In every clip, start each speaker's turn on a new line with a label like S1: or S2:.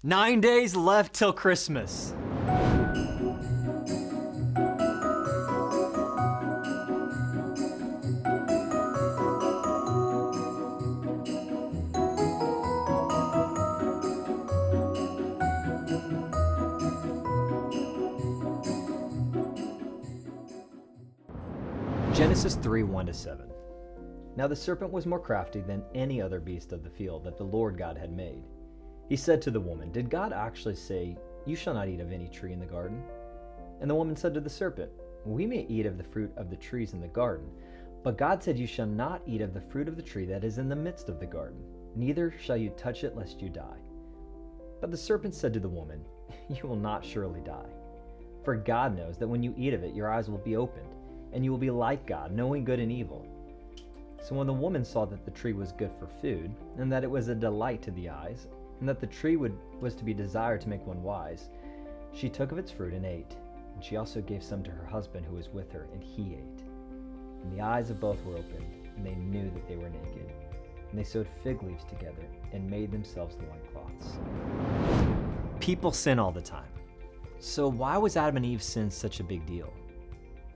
S1: 9 days left till Christmas. Genesis 3, 1-7. Now the serpent was more crafty than any other beast of the field that the Lord God had made. He said to the woman, "Did God actually say, 'You shall not eat of any tree in the garden'?" And the woman said to the serpent, "We may eat of the fruit of the trees in the garden, but God said, 'You shall not eat of the fruit of the tree that is in the midst of the garden, neither shall you touch it lest you die.' But the serpent said to the woman, 'You will not surely die. For God knows that when you eat of it, your eyes will be opened, and you will be like God, knowing good and evil.' So when the woman saw that the tree was good for food, and that it was a delight to the eyes, and that the tree was to be desired to make one wise, she took of its fruit and ate. And she also gave some to her husband who was with her, and he ate. And the eyes of both were opened, and they knew that they were naked. And they sewed fig leaves together and made themselves loincloths." People sin all the time. So why was Adam and Eve's sin such a big deal?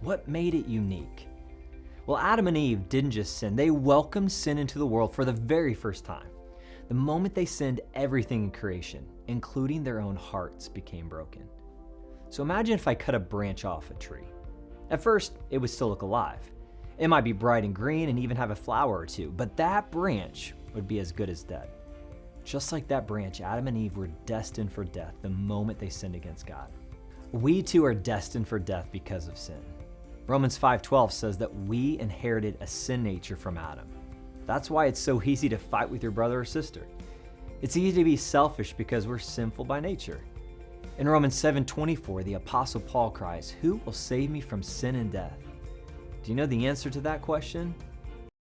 S1: What made it unique? Well, Adam and Eve didn't just sin, they welcomed sin into the world for the very first time. The moment they sinned, everything in creation, including their own hearts, became broken. So imagine if I cut a branch off a tree. At first, it would still look alive. It might be bright and green and even have a flower or two, but that branch would be as good as dead. Just like that branch, Adam and Eve were destined for death the moment they sinned against God. We too are destined for death because of sin. Romans 5:12 says that we inherited a sin nature from Adam. That's why it's so easy to fight with your brother or sister. It's easy to be selfish because we're sinful by nature. In Romans 7:24, the Apostle Paul cries, "Who will save me from sin and death?" Do you know the answer to that question?